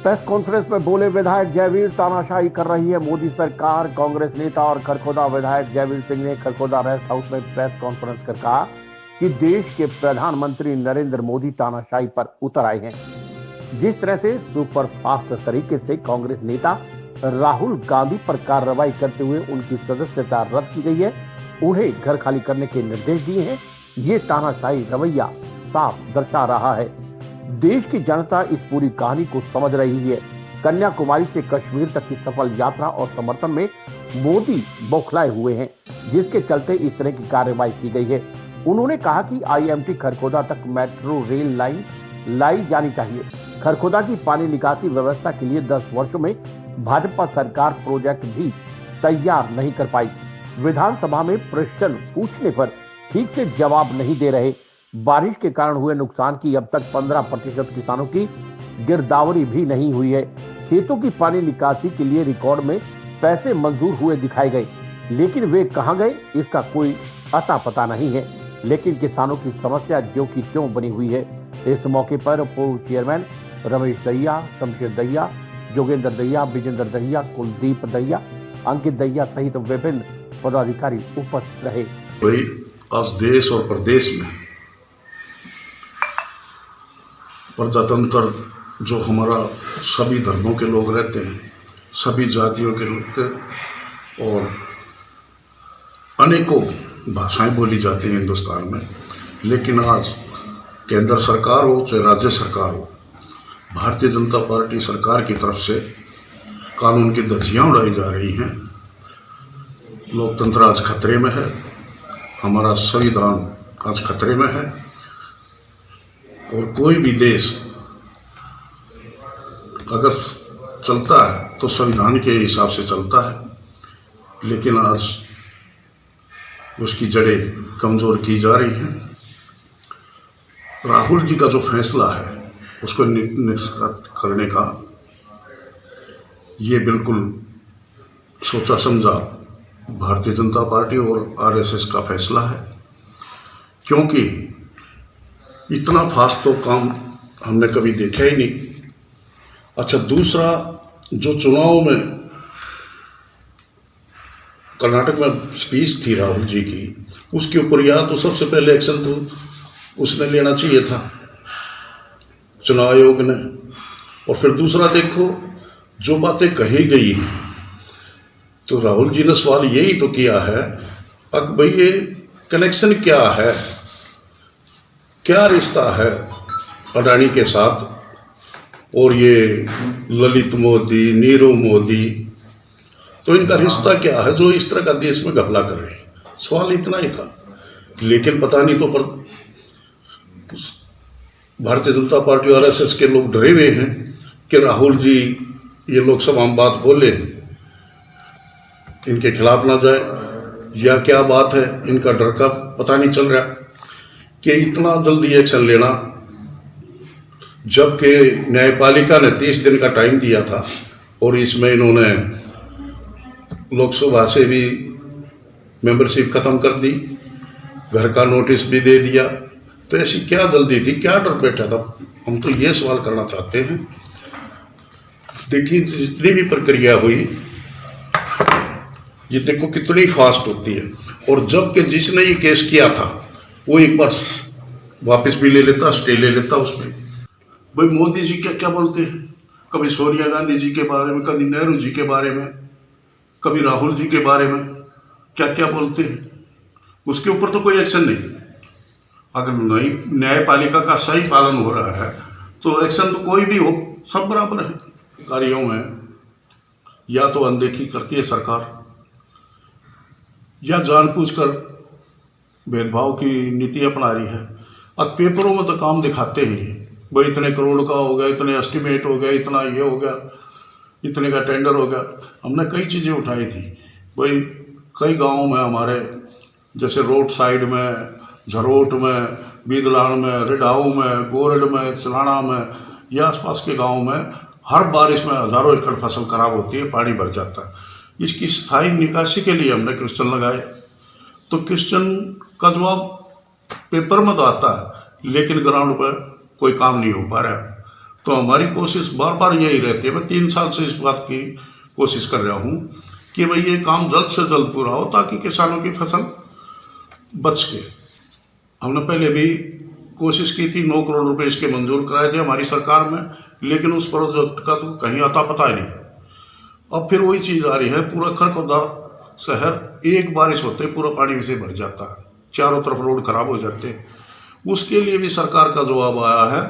Press conference में बोले विधायक जयवीर, तानाशाही कर रही है मोदी सरकार। कांग्रेस नेता और खरखोदा विधायक जयवीर सिंह ने खरखोदा रेस्ट हाउस में प्रेस कॉन्फ्रेंस कर कहा कि देश के प्रधानमंत्री नरेंद्र मोदी तानाशाही पर उतर आए हैं। जिस तरह से सुपर फास्ट तरीके से कांग्रेस नेता राहुल गांधी पर कार्रवाई करते हुए उनकी सदस्यता रद्द की गई है, उन्हें घर खाली करने के निर्देश दिए हैं, ये तानाशाही रवैया साफ दर्शा रहा है। देश की जनता इस पूरी कहानी को समझ रही है। कन्याकुमारी से कश्मीर तक की सफल यात्रा और समर्थन में मोदी बौखलाए हुए हैं, जिसके चलते इस तरह की कार्रवाई की गई है। उन्होंने कहा कि आईएमटी खरखोदा तक मेट्रो रेल लाइन लाई जानी चाहिए। खरखोदा की पानी निकासी व्यवस्था के लिए 10 वर्षों में भाजपा सरकार प्रोजेक्ट भी तैयार नहीं कर पाई। विधानसभा में प्रश्न पूछने पर ठीक से जवाब नहीं दे रहे। बारिश के कारण हुए नुकसान की अब तक 15% किसानों की गिरदावरी भी नहीं हुई है। खेतों की पानी निकासी के लिए रिकॉर्ड में पैसे मंजूर हुए दिखाए गए, लेकिन वे कहां गए इसका कोई अता पता नहीं है। लेकिन किसानों की समस्या ज्यों की त्यों बनी हुई है। इस मौके पर पूर्व चेयरमैन रमेश दहिया, शमशेर दहिया, जोगेंद्र दहिया, विजेंद्र दहिया, कुलदीप दहिया, अंकित दहिया सहित विभिन्न पदाधिकारी उपस्थित रहे। आज देश और प्रदेश में प्रजातंत्र जो हमारा सभी धर्मों के लोग रहते हैं, सभी जातियों के लोग और अनेकों भाषाएं बोली जाती हैं हिंदुस्तान में, लेकिन आज केंद्र सरकार हो चाहे राज्य सरकार हो, भारतीय जनता पार्टी सरकार की तरफ से कानून की धज्जियां उड़ाई जा रही हैं। लोकतंत्र आज खतरे में है, हमारा संविधान आज खतरे में है और कोई भी देश अगर चलता है तो संविधान के हिसाब से चलता है, लेकिन आज उसकी जड़ें कमज़ोर की जा रही हैं। राहुल जी का जो फैसला है उसको निष्कासित करने का ये बिल्कुल सोचा समझा भारतीय जनता पार्टी और आरएसएस का फैसला है, क्योंकि इतना फास्ट तो काम हमने कभी देखा ही नहीं। अच्छा, दूसरा जो चुनाव में कर्नाटक में स्पीच थी राहुल जी की, उसके ऊपर या तो सबसे पहले एक्शन तो उसने लेना चाहिए था चुनाव आयोग ने, और फिर दूसरा देखो जो बातें कही गई तो राहुल जी ने सवाल यही तो किया है अब भाई ये कनेक्शन क्या है, क्या रिश्ता है अडानी के साथ, और ये ललित मोदी, नीरव मोदी, तो इनका रिश्ता क्या है जो इस तरह का देश में घपला कर रहे हैं। सवाल इतना ही था, लेकिन पता नहीं तो पर भारतीय जनता पार्टी और आरएसएस के लोग डरे हुए हैं कि राहुल जी ये लोकसभा में बात बोले इनके खिलाफ ना जाए, या क्या बात है, इनका डर का पता नहीं चल रहा कि इतना जल्दी एक्शन लेना, जबकि न्यायपालिका ने 30 दिन का टाइम दिया था और इसमें इन्होंने लोकसभा से भी मेंबरशिप खत्म कर दी, घर का नोटिस भी दे दिया, तो ऐसी क्या जल्दी थी, क्या डर बैठा था? हम तो ये सवाल करना चाहते हैं। देखिए जितनी भी प्रक्रिया हुई ये देखो कितनी फास्ट होती है, और जबकि जिसने ये केस किया था वो एक बार वापस भी ले लेता, स्टे ले लेता उसमें। भाई मोदी जी क्या क्या बोलते हैं, कभी सोनिया गांधी जी के बारे में, कभी नेहरू जी के बारे में, कभी राहुल जी के बारे में, क्या क्या बोलते हैं, उसके ऊपर तो कोई एक्शन नहीं। अगर नई न्यायपालिका का सही पालन हो रहा है तो एक्शन तो कोई भी हो, सब बराबर है। कार्यों में या तो अनदेखी करती है सरकार, या जानबूझकर भेदभाव की नीति अपना रही है। अब पेपरों में तो काम दिखाते ही, भाई इतने करोड़ का हो गया, इतने एस्टिमेट हो गया, इतना ये हो गया, इतने का टेंडर हो गया। हमने कई चीज़ें उठाई थी भाई, कई गाँव में हमारे जैसे रोड साइड में, झरोट में, बीदलान में, रिडाऊ में, गोरड में, सिलाना में, या आसपास के गाँव में हर बारिश में हज़ारों एकड़ फसल खराब होती है, पानी भर जाता है। इसकी स्थायी निकासी के लिए हमने क्वेश्चन लगाए, तो क्वेश्चन का जवाब पेपर में तो आता है, लेकिन ग्राउंड पर कोई काम नहीं हो पा रहा है। तो हमारी कोशिश बार बार यही रहती है। मैं 3 साल से इस बात की कोशिश कर रहा हूँ कि भाई ये काम जल्द से जल्द पूरा हो ताकि किसानों की फसल बच के। हमने पहले भी कोशिश की थी, 9 करोड़ रुपए इसके मंजूर कराए थे हमारी सरकार में, लेकिन उस प्रोजेक्ट का तो कहीं अता पता ही नहीं। अब फिर वही चीज़ आ रही है, पूरा खरखोदा शहर एक बारिश होते पूरा पानी से भर जाता है, चारों तरफ रोड खराब हो जाते हैं। उसके लिए भी सरकार का जवाब आया है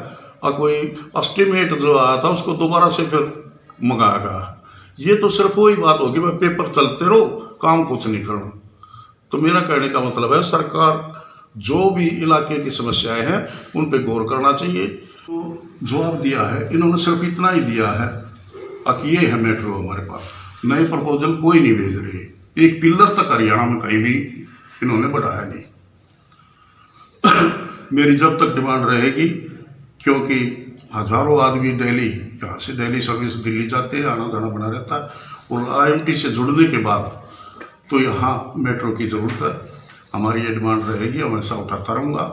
और कोई एस्टिमेट जो आया था उसको दोबारा से फिर मंगाया गया। ये तो सिर्फ वही बात होगी, मैं पेपर चलते रहो, काम कुछ नहीं करना। तो मेरा कहने का मतलब है सरकार जो भी इलाके की समस्याएं हैं उन पे गौर करना चाहिए। तो जवाब दिया है इन्होंने सिर्फ इतना ही दिया है कि ये है मेट्रो हमारे पास, नए प्रपोजल कोई नहीं भेज रहे। एक पिलर तक हरियाणा में कहीं भी इन्होंने बढ़ाया नहीं। मेरी जब तक डिमांड रहेगी, क्योंकि हजारों आदमी डेली यहाँ से दिल्ली सर्विस दिल्ली जाते हैं, आना जाना बना रहता है, और IMT से जुड़ने के बाद तो यहाँ मेट्रो की ज़रूरत है। हमारी ये डिमांड रहेगी, हमेशा उठाता रहूँगा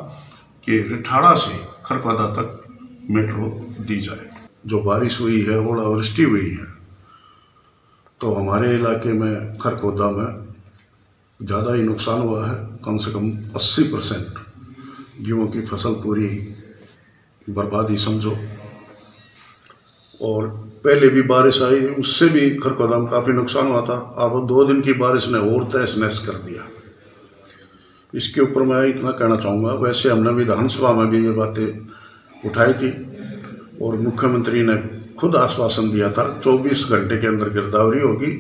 कि रिठाड़ा से खरखोदा तक मेट्रो दी जाए। जो बारिश हुई है, ओलावृष्टि हुई है, तो हमारे इलाके में खरखोदा में ज़्यादा ही नुकसान हुआ है। कम से कम 80% गेहूँ की फसल पूरी बर्बादी समझो। और पहले भी बारिश आई, उससे भी खरखोदा में काफ़ी नुकसान हुआ था। अब 2 दिन की बारिश ने और तहस नहस कर दिया। इसके ऊपर मैं इतना कहना चाहूँगा, वैसे हमने विधानसभा में भी ये बातें उठाई थी और मुख्यमंत्री ने खुद आश्वासन दिया था 24 घंटे के अंदर गिरदावरी होगी,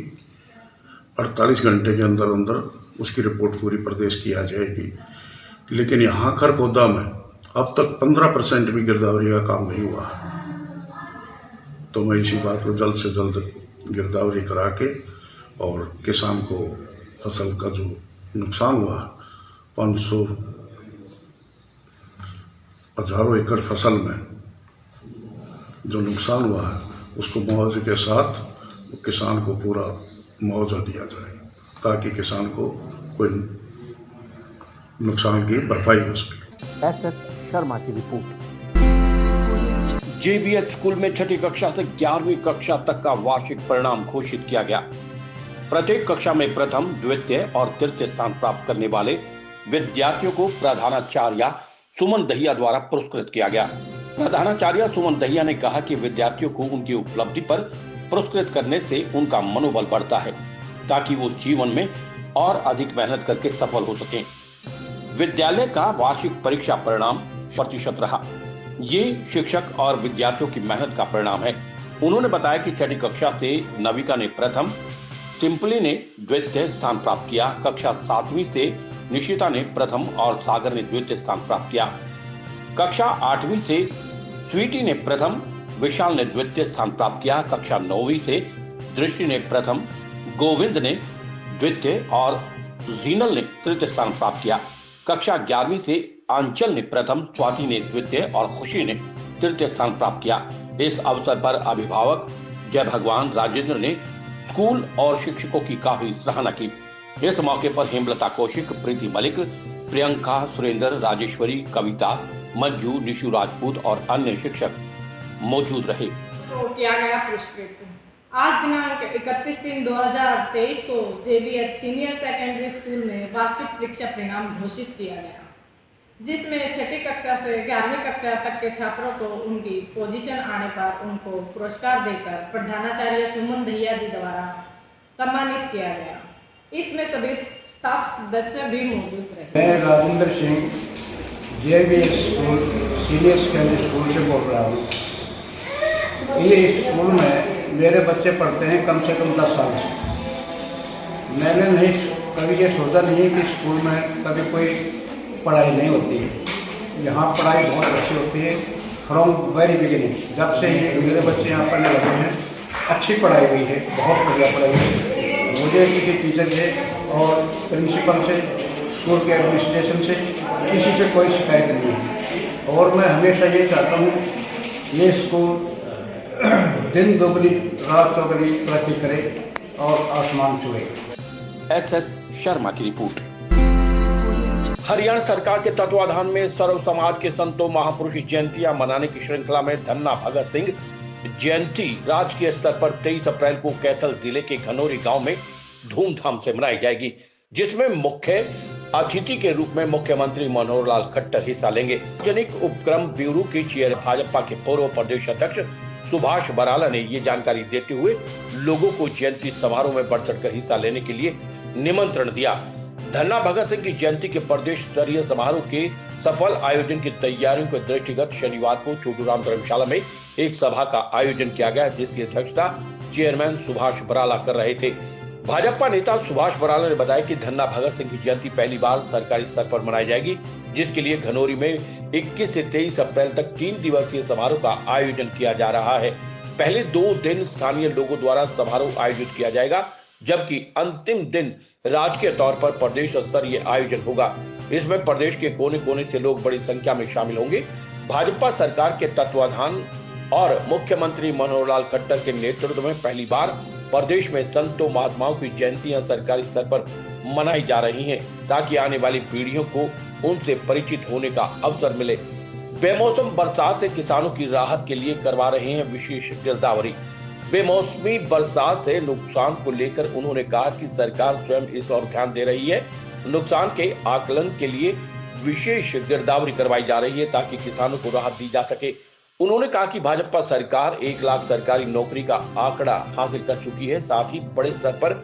48 घंटे के अंदर अंदर उसकी रिपोर्ट पूरी प्रदेश की आ जाएगी। लेकिन यहाँ खरखोदा में अब तक 15% भी गिरदावरी का काम नहीं हुआ। तो मैं इसी बात को जल्द से जल्द गिरदावरी करा के और किसान को फसल का जो नुकसान हुआ, 500 हजारों एकड़ फसल में जो नुकसान हुआ है, उसको मुआवजे के साथ किसान को पूरा मुआवजा दिया जाए ताकि किसान को कोई नुकसान की भरपाई हो सके। SS शर्मा की रिपोर्ट। JBH स्कूल में 6ठी कक्षा से 11वीं कक्षा तक का वार्षिक परिणाम घोषित किया गया। प्रत्येक कक्षा में प्रथम, द्वितीय और तृतीय स्थान प्राप्त करने वाले विद्यार्थियों को प्रधानाचार्य सुमन दहिया द्वारा पुरस्कृत किया गया। प्रधानाचार्य सुमन दहिया ने कहा कि विद्यार्थियों को उनकी उपलब्धि पर पुरस्कृत करने से उनका मनोबल बढ़ता है ताकि वो जीवन में और अधिक मेहनत करके सफल हो सकें। विद्यालय का वार्षिक परीक्षा परिणाम 100% रहा। ये शिक्षक और विद्यार्थियों की मेहनत का परिणाम है। उन्होंने बताया कि 6ठी कक्षा से नविका ने प्रथम, सिंपली ने द्वितीय स्थान प्राप्त किया। कक्षा 7वीं से निशिता ने प्रथम और सागर ने द्वितीय स्थान प्राप्त किया। कक्षा 8वीं से स्वीटी ने प्रथम, विशाल ने द्वितीय स्थान प्राप्त किया। कक्षा 9वीं से दृष्टि ने प्रथम, गोविंद ने द्वितीय और जीनल ने तृतीय स्थान प्राप्त किया। कक्षा 11वीं से आंचल ने प्रथम, स्वाति ने द्वितीय और खुशी ने तृतीय स्थान प्राप्त किया। इस अवसर पर अभिभावक जय भगवान राजेंद्र ने स्कूल और शिक्षकों की काफी सराहना की। इस मौके पर हेमलता कौशिक, प्रीति मलिक, प्रियंका, सुरेंद्र, राजेश्वरी, कविता, मंजू, निशु राजपूत और अन्य शिक्षक मौजूद रहे। तो किया गया पुरस्कृत। आज दिनांक 31/3/2023 को JBH सीनियर सेकेंडरी स्कूल में वार्षिक परीक्षा परिणाम घोषित किया गया, जिसमें 6ठी कक्षा से 11वीं कक्षा तक के छात्रों को उनकी पोजीशन आने पर उनको पुरस्कार देकर प्रधानाचार्य सुमन दहिया जी द्वारा सम्मानित किया गया। इसमें सभी स्टाफ सदस्य भी मौजूद रहे। मैं Rajendra Singh JBH school senior secondary school से बोल रहा हूँ। ये स्कूल में मेरे बच्चे पढ़ते हैं कम से कम 10 साल से। मैंने नहीं कभी ये सोचा नहीं कि स्कूल में कभी कोई पढ़ाई नहीं होती है। यहाँ पढ़ाई बहुत अच्छी होती है फ्रॉम वेरी बिगिनिंग। जब से ये मेरे बच्चे यहाँ पढ़ने लगे हैं, अच्छी पढ़ाई हुई है, बहुत बढ़िया पढ़ाई है। मुझे किसी टीचर से और प्रिंसिपल से, स्कूल के एडमिनिस्ट्रेशन से, किसी से कोई शिकायत नहीं है। और मैं हमेशा ये चाहता हूँ ये स्कूल दिन दोगुनी रात चौगुनी तरक्की करे और आसमान छुए। SS शर्मा की रिपोर्ट। हरियाणा सरकार के तत्वाधान में सर्व समाज के संतों महापुरुष जयंतियां मनाने की श्रृंखला में धन्ना भगत सिंह जयंती राजकीय स्तर पर 23 अप्रैल को कैथल जिले के घनौरी गांव में धूमधाम से मनाई जाएगी, जिसमें मुख्य अतिथि के रूप में मुख्यमंत्री मनोहर लाल खट्टर हिस्सा लेंगे। सार्वजनिक उपक्रम ब्यूरो के चेयर भाजपा के पूर्व प्रदेश अध्यक्ष सुभाष बराला ने ये जानकारी देते हुए लोगों को जयंती समारोह में बढ़ चढ़कर हिस्सा लेने के लिए निमंत्रण दिया। धन्ना भगत सिंह की जयंती के प्रदेश स्तरीय समारोह के सफल आयोजन की तैयारियों के दृष्टिगत शनिवार को छोटूराम धर्मशाला में एक सभा का आयोजन किया गया, जिसकी अध्यक्षता चेयरमैन सुभाष बराला कर रहे थे। भाजपा नेता सुभाष बराला ने बताया कि धन्ना भगत सिंह की जयंती पहली बार सरकारी स्तर पर मनाई जाएगी, जिसके लिए घनौरी में 21 से 23 अप्रैल तक 3 दिवसीय समारोह का आयोजन किया जा रहा है। पहले 2 दिन स्थानीय लोगों द्वारा समारोह आयोजित किया जाएगा, जबकि अंतिम दिन राजकीय तौर पर प्रदेश स्तरीय आयोजन होगा। इसमें प्रदेश के कोने कोने से लोग बड़ी संख्या में शामिल होंगे। भाजपा सरकार के तत्वाधान और मुख्यमंत्री मनोहर लाल खट्टर के नेतृत्व में पहली बार प्रदेश में संतों महात्माओं की जयंतियां सरकारी स्तर पर मनाई जा रही हैं, ताकि आने वाली पीढ़ियों को उनसे परिचित होने का अवसर मिले। बेमौसम बरसात से किसानों की राहत के लिए करवा रहे हैं विशेष गिरदावरी। बेमौसमी बरसात से नुकसान को लेकर उन्होंने कहा कि सरकार स्वयं इस ओर ध्यान दे रही है। नुकसान के आकलन के लिए विशेष गिरदावरी करवाई जा रही है, ताकि किसानों को राहत दी जा सके। उन्होंने कहा कि भाजपा सरकार 1 लाख सरकारी नौकरी का आंकड़ा हासिल कर चुकी है, साथ ही बड़े स्तर पर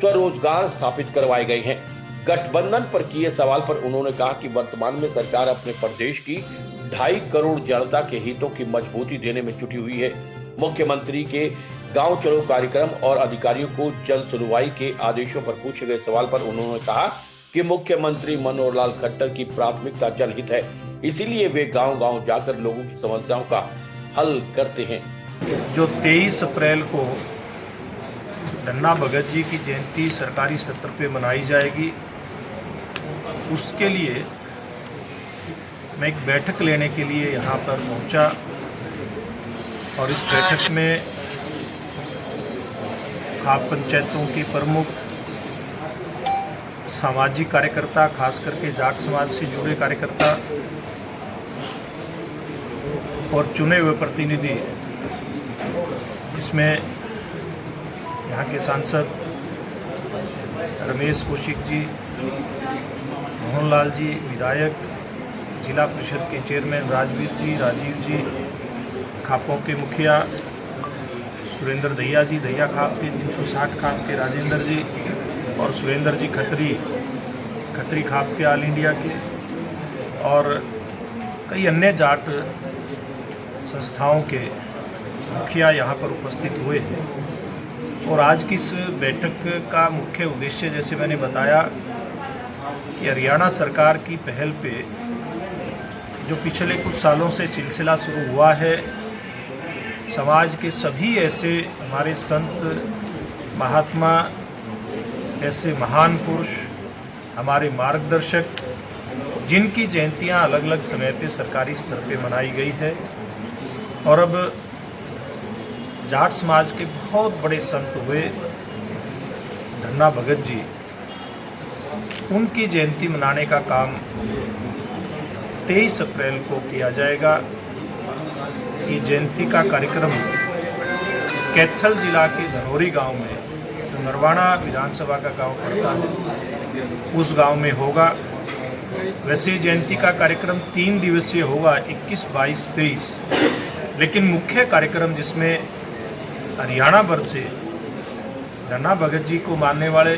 स्वरोजगार स्थापित करवाए गए हैं। गठबंधन पर किए सवाल पर उन्होंने कहा कि वर्तमान में सरकार अपने प्रदेश की 2.5 करोड़ जनता के हितों की मजबूती देने में जुटी हुई है। मुख्यमंत्री के गांव चलो कार्यक्रम और अधिकारियों को जन सुनवाई के आदेशों पर पूछे गए सवाल पर उन्होंने कहा कि मुख्यमंत्री मनोहर लाल खट्टर की प्राथमिकता जनहित है, इसीलिए वे गांव-गांव जाकर लोगों की समस्याओं का हल करते हैं। जो 23 अप्रैल को धन्ना भगत जी की जयंती सरकारी स्तर पे मनाई जाएगी, उसके लिए मैं एक बैठक लेने के लिए यहाँ पर पहुँचा और इस बैठक में खाप पंचायतों के प्रमुख, सामाजिक कार्यकर्ता, खास करके जाट समाज से जुड़े कार्यकर्ता और चुने हुए प्रतिनिधि, इसमें यहाँ के सांसद रमेश कौशिक जी, मोहन लाल जी, विधायक, जिला परिषद के चेयरमैन राजवीर जी, राजीव जी, खापों के मुखिया सुरेंद्र दहिया जी, दहिया खाप के 360 खाप के राजेंद्र जी और सुरेंद्र जी खत्री खाप के ऑल इंडिया के, और कई अन्य जाट संस्थाओं के मुखिया यहाँ पर उपस्थित हुए हैं। और आज की इस बैठक का मुख्य उद्देश्य, जैसे मैंने बताया, कि हरियाणा सरकार की पहल पे जो पिछले कुछ सालों से सिलसिला शुरू हुआ है, समाज के सभी ऐसे हमारे संत महात्मा, ऐसे महान पुरुष, हमारे मार्गदर्शक, जिनकी जयंतियां अलग अलग समय पे सरकारी स्तर पे मनाई गई है, और अब जाट समाज के बहुत बड़े संत हुए धन्ना भगत जी, उनकी जयंती मनाने का काम 23 अप्रैल को किया जाएगा। ये जयंती का कार्यक्रम कैथल जिला के धनौरी गांव में, जो नरवाना विधानसभा का गांव पड़ता है, उस गांव में होगा। वैसे जयंती का कार्यक्रम 3 दिवसीय होगा, 21, 22, 23, लेकिन मुख्य कार्यक्रम जिसमें हरियाणा भर से धन्ना भगत जी को मानने वाले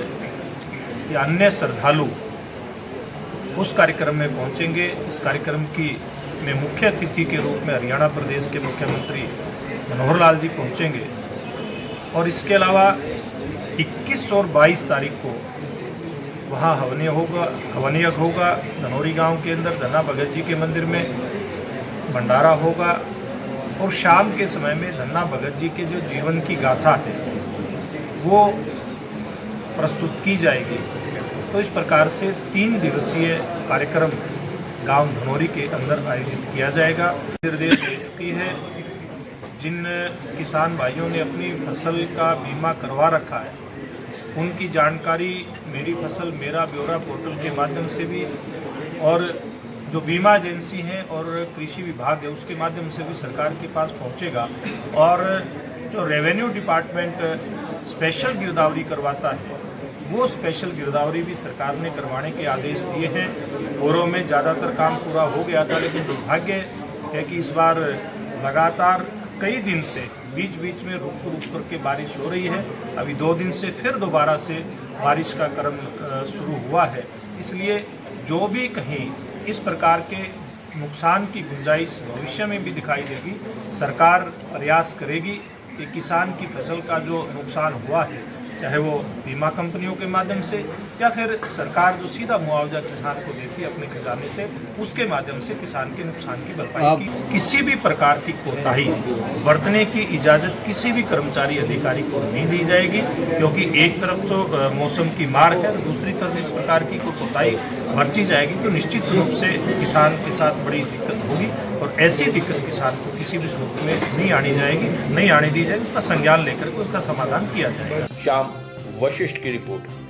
या अन्य श्रद्धालु उस कार्यक्रम में पहुंचेंगे। इस कार्यक्रम की में मुख्य अतिथि के रूप में हरियाणा प्रदेश के मुख्यमंत्री मनोहर लाल जी पहुंचेंगे, और इसके अलावा 21 और 22 तारीख को वहाँ हवनीय होगा धनौरी गांव के अंदर धन्ना भगत जी के मंदिर में भंडारा होगा, और शाम के समय में धन्ना भगत जी के जो जीवन की गाथा है वो प्रस्तुत की जाएगी। तो इस प्रकार से 3 दिवसीय कार्यक्रम गांव धनौरी के अंदर आयोजित किया जाएगा। निर्देश दे चुकी है, जिन किसान भाइयों ने अपनी फसल का बीमा करवा रखा है, उनकी जानकारी मेरी फसल मेरा ब्यौरा पोर्टल के माध्यम से भी और जो बीमा एजेंसी हैं और कृषि विभाग है उसके माध्यम से भी सरकार के पास पहुंचेगा। और जो रेवेन्यू डिपार्टमेंट स्पेशल गिरदावरी करवाता है वो स्पेशल गिरदावरी भी सरकार ने करवाने के आदेश दिए हैं। बोरों में ज़्यादातर काम पूरा हो गया था, लेकिन दुर्भाग्य है कि इस बार लगातार कई दिन से बीच बीच में रुक करके बारिश हो रही है। अभी 2 दिन से फिर दोबारा से बारिश का क्रम शुरू हुआ है, इसलिए जो भी कहीं इस प्रकार के नुकसान की गुंजाइश भविष्य में भी दिखाई देगी, सरकार प्रयास करेगी कि किसान की फसल का जो नुकसान हुआ है, चाहे वो बीमा कंपनियों के माध्यम से या फिर सरकार जो सीधा मुआवजा किसान को देती है अपने खजाने से, उसके माध्यम से किसान के नुकसान की भरपाई की। किसी भी प्रकार की कोताही बरतने की इजाज़त किसी भी कर्मचारी अधिकारी को नहीं दी जाएगी, क्योंकि एक तरफ तो मौसम की मार है, दूसरी तरफ इस प्रकार की कोताही बरती जाएगी तो निश्चित रूप से किसान के साथ बड़ी दिक्कत होगी। और ऐसी दिक्कत किसान को किसी भी सूरत में नहीं आनी दी जाएगी, उसका संज्ञान लेकर के उसका समाधान किया जाएगा। श्याम वशिष्ठ की रिपोर्ट।